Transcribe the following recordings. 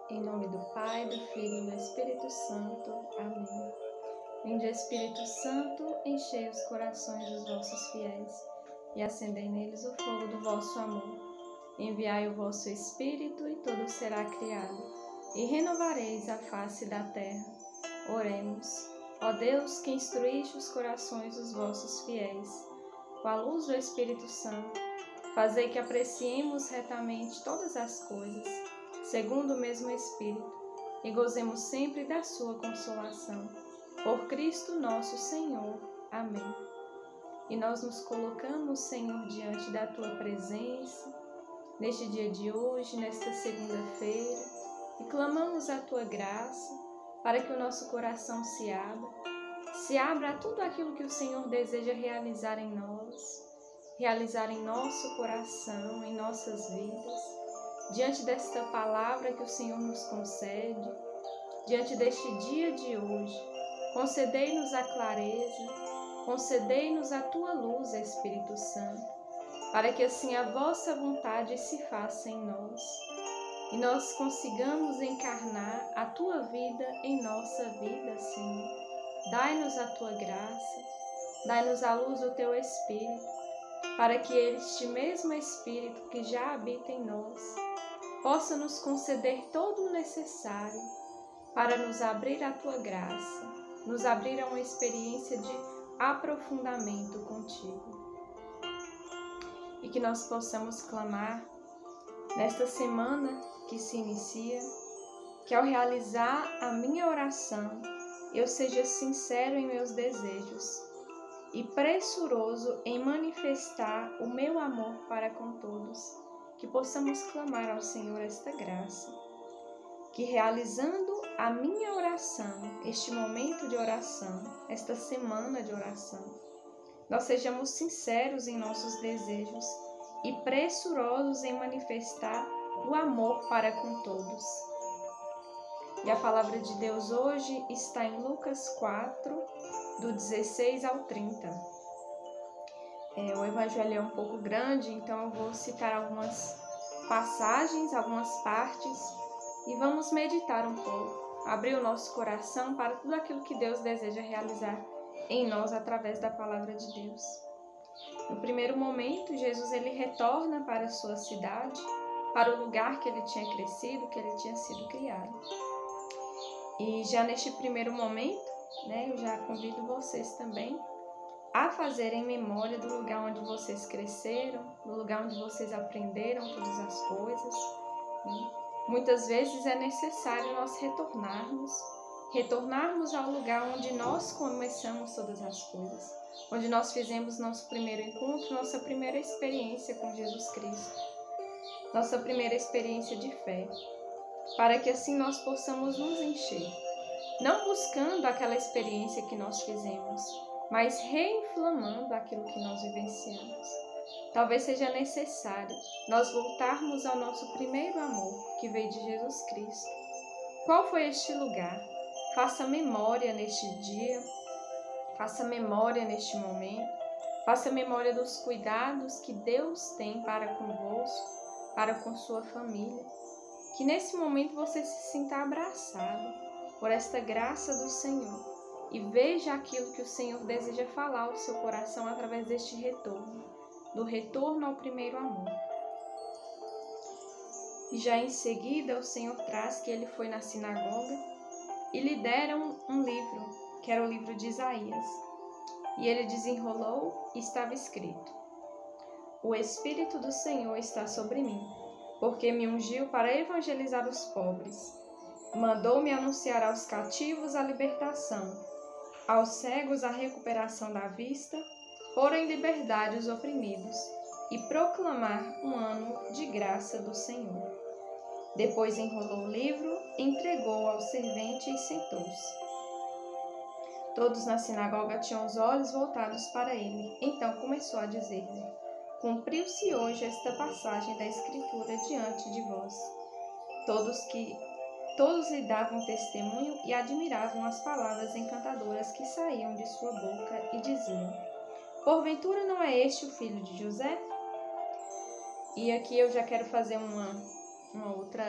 Em nome do Pai, do Filho e do Espírito Santo. Amém. Vinde, Espírito Santo, enchei os corações dos vossos fiéis e acendei neles o fogo do vosso amor. Enviai o vosso Espírito e tudo será criado, e renovareis a face da terra. Oremos. Ó Deus, que instruíste os corações dos vossos fiéis, com a luz do Espírito Santo, fazei que apreciemos retamente todas as coisas, segundo o mesmo Espírito, e gozemos sempre da sua consolação. Por Cristo nosso Senhor. Amém. E nós nos colocamos, Senhor, diante da Tua presença, neste dia de hoje, nesta segunda-feira, e clamamos a Tua graça para que o nosso coração se abra a tudo aquilo que o Senhor deseja realizar em nós, realizar em nosso coração, em nossas vidas, diante desta palavra que o Senhor nos concede, diante deste dia de hoje. Concedei-nos a clareza, concedei-nos a Tua luz, Espírito Santo, para que assim a vossa vontade se faça em nós e nós consigamos encarnar a Tua vida em nossa vida, Senhor. Dai-nos a Tua graça, dai-nos a luz do Teu Espírito, para que este mesmo Espírito que já habita em nós possa nos conceder todo o necessário para nos abrir à Tua graça, nos abrir a uma experiência de aprofundamento contigo. E que nós possamos clamar nesta semana que se inicia, que ao realizar a minha oração, eu seja sincero em meus desejos e pressuroso em manifestar o meu amor para com todos, que possamos clamar ao Senhor esta graça, que realizando a minha oração, este momento de oração, esta semana de oração, nós sejamos sinceros em nossos desejos e pressurosos em manifestar o amor para com todos. E a palavra de Deus hoje está em Lucas 4, do 16 ao 30. O evangelho é um pouco grande, então eu vou citar algumas passagens, algumas partes, e vamos meditar um pouco, abrir o nosso coração para tudo aquilo que Deus deseja realizar em nós através da palavra de Deus. No primeiro momento, Jesus ele retorna para a sua cidade, para o lugar que ele tinha crescido, que ele tinha sido criado. E já neste primeiro momento, eu já convido vocês também a fazerem memória do lugar onde vocês cresceram, do lugar onde vocês aprenderam todas as coisas. Muitas vezes é necessário nós retornarmos ao lugar onde nós começamos todas as coisas, onde nós fizemos nosso primeiro encontro, nossa primeira experiência com Jesus Cristo, nossa primeira experiência de fé, para que assim nós possamos nos encher, não buscando aquela experiência que nós fizemos, mas reinflamando aquilo que nós vivenciamos. Talvez seja necessário nós voltarmos ao nosso primeiro amor, que veio de Jesus Cristo. Qual foi este lugar? Faça memória neste dia, faça memória neste momento, faça memória dos cuidados que Deus tem para convosco, para com sua família. Que nesse momento você se sinta abraçado por esta graça do Senhor e veja aquilo que o Senhor deseja falar ao seu coração através deste retorno, do retorno ao primeiro amor. E já em seguida o Senhor traz que ele foi na sinagoga e lhe deram um livro, que era o livro de Isaías. E ele desenrolou e estava escrito: O Espírito do Senhor está sobre mim, porque me ungiu para evangelizar os pobres. Mandou-me anunciar aos cativos a libertação, aos cegos a recuperação da vista, pôr em liberdade os oprimidos e proclamar um ano de graça do Senhor. Depois enrolou o livro, entregou ao servente e sentou-se. Todos na sinagoga tinham os olhos voltados para ele. Então começou a dizer-lhe: Cumpriu-se hoje esta passagem da Escritura diante de vós. Todos lhe davam testemunho e admiravam as palavras encantadoras que saíam de sua boca e diziam: Porventura não é este o filho de José? E aqui eu já quero fazer uma outra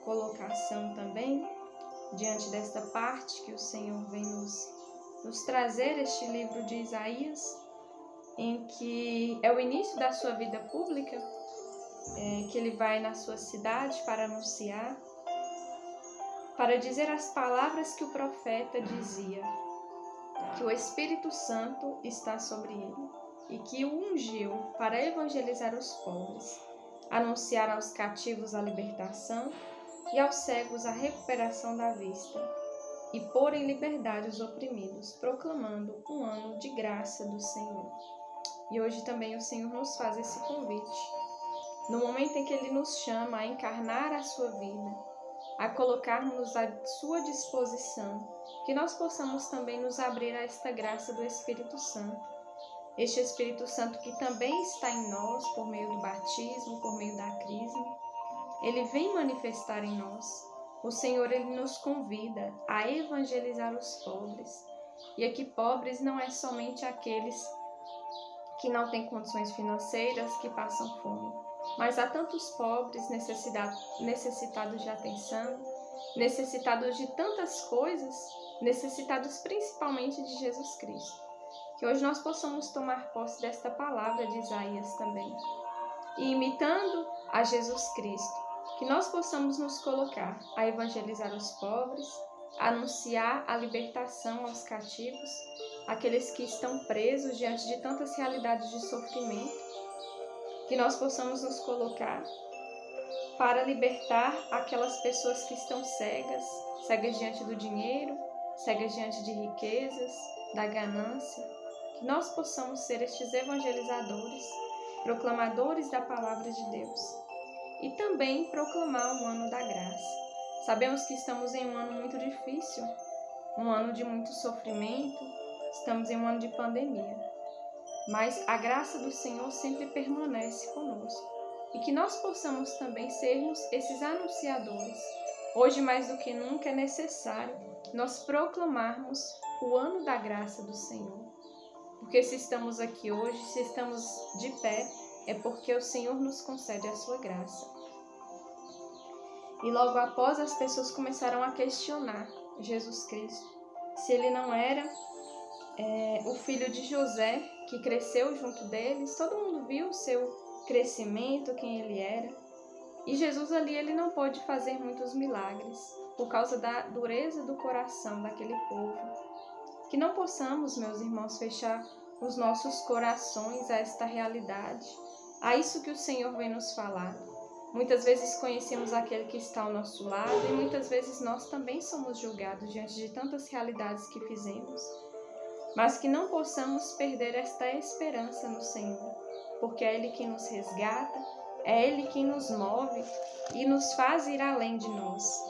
colocação também, diante desta parte que o Senhor vem nos trazer, este livro de Isaías, em que é o início da sua vida pública, que ele vai na sua cidade para anunciar, para dizer as palavras que o profeta dizia, que o Espírito Santo está sobre ele e que o ungiu para evangelizar os pobres, anunciar aos cativos a libertação e aos cegos a recuperação da vista, e pôr em liberdade os oprimidos, proclamando um ano de graça do Senhor. E hoje também o Senhor nos faz esse convite, no momento em que Ele nos chama a encarnar a sua vida, a colocarmos à sua disposição, que nós possamos também nos abrir a esta graça do Espírito Santo. Este Espírito Santo que também está em nós por meio do batismo, por meio da crisma, ele vem manifestar em nós. O Senhor, ele nos convida a evangelizar os pobres. E aqui pobres não é somente aqueles que não têm condições financeiras, que passam fome, mas há tantos pobres necessitados de atenção, necessitados de tantas coisas, necessitados principalmente de Jesus Cristo. Que hoje nós possamos tomar posse desta palavra de Isaías também. E imitando a Jesus Cristo, que nós possamos nos colocar a evangelizar os pobres, a anunciar a libertação aos cativos, aqueles que estão presos diante de tantas realidades de sofrimento, que nós possamos nos colocar para libertar aquelas pessoas que estão cegas diante do dinheiro, cegas diante de riquezas, da ganância, que nós possamos ser estes evangelizadores, proclamadores da palavra de Deus. E também proclamar o ano da graça. Sabemos que estamos em um ano muito difícil, um ano de muito sofrimento, estamos em um ano de pandemia. Mas a graça do Senhor sempre permanece conosco. E que nós possamos também sermos esses anunciadores. Hoje, mais do que nunca, é necessário nós proclamarmos o ano da graça do Senhor. Porque se estamos aqui hoje, se estamos de pé, é porque o Senhor nos concede a sua graça. E logo após, as pessoas começaram a questionar Jesus Cristo, se ele não era o filho de José, que cresceu junto deles. Todo mundo viu o seu crescimento, quem ele era. E Jesus ali, ele não pôde fazer muitos milagres, por causa da dureza do coração daquele povo. Que não possamos, meus irmãos, fechar os nossos corações a esta realidade, a isso que o Senhor vem nos falar. Muitas vezes conhecemos aquele que está ao nosso lado e muitas vezes nós também somos julgados diante de tantas realidades que fizemos, mas que não possamos perder esta esperança no Senhor, porque é Ele quem nos resgata, é Ele quem nos move e nos faz ir além de nós.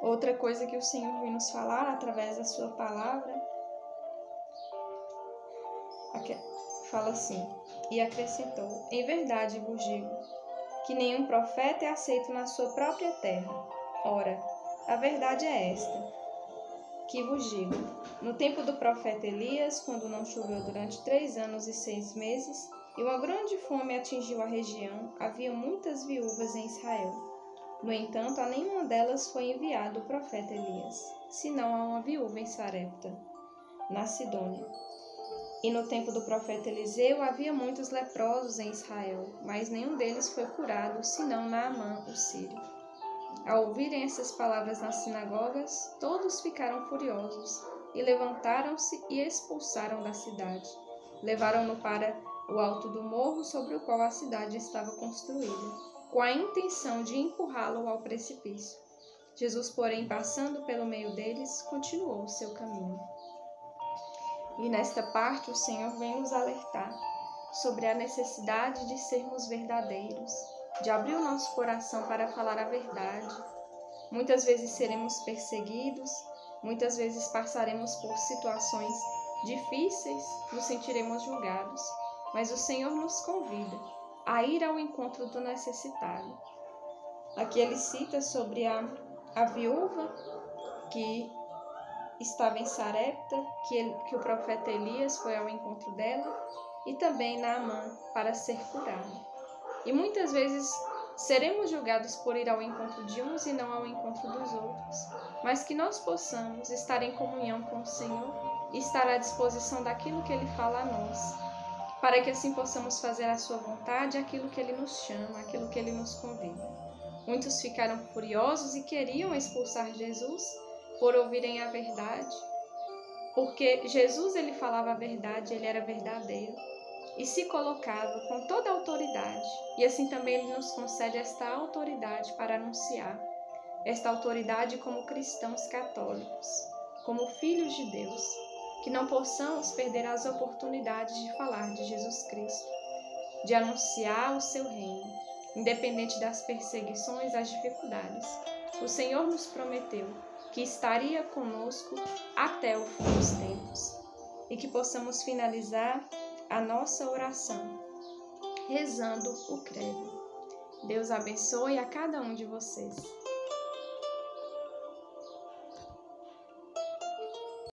Outra coisa que o Senhor vem nos falar através da sua palavra, fala assim: e acrescentou, em verdade vos digo, que nenhum profeta é aceito na sua própria terra. Ora, a verdade é esta, que vos digo, no tempo do profeta Elias, quando não choveu durante 3 anos e 6 meses, e uma grande fome atingiu a região, havia muitas viúvas em Israel. No entanto, a nenhuma delas foi enviado o profeta Elias, senão a uma viúva em Sarepta, na Sidônia. E no tempo do profeta Eliseu havia muitos leprosos em Israel, mas nenhum deles foi curado, senão Naamã, o sírio. Ao ouvirem essas palavras nas sinagogas, todos ficaram furiosos e levantaram-se e expulsaram da cidade. Levaram-no para o alto do morro sobre o qual a cidade estava construída, com a intenção de empurrá-lo ao precipício. Jesus, porém, passando pelo meio deles, continuou o seu caminho. E nesta parte o Senhor vem nos alertar sobre a necessidade de sermos verdadeiros, de abrir o nosso coração para falar a verdade. Muitas vezes seremos perseguidos, muitas vezes passaremos por situações difíceis, nos sentiremos julgados, mas o Senhor nos convida a ir ao encontro do necessitado. Aqui ele cita sobre a viúva que estava em Sarepta, que o profeta Elias foi ao encontro dela, e também Naamã para ser curado. E muitas vezes seremos julgados por ir ao encontro de uns e não ao encontro dos outros, mas que nós possamos estar em comunhão com o Senhor e estar à disposição daquilo que Ele fala a nós, para que assim possamos fazer a sua vontade, aquilo que Ele nos chama, aquilo que Ele nos convida. Muitos ficaram furiosos e queriam expulsar Jesus por ouvirem a verdade, porque Jesus ele falava a verdade, ele era verdadeiro e se colocava com toda a autoridade, e assim também ele nos concede esta autoridade para anunciar, esta autoridade como cristãos católicos, como filhos de Deus, que não possamos perder as oportunidades de falar de Jesus Cristo, de anunciar o seu reino, independente das perseguições, das dificuldades. O Senhor nos prometeu que estaria conosco até o fim dos tempos, e que possamos finalizar a nossa oração rezando o credo. Deus abençoe a cada um de vocês.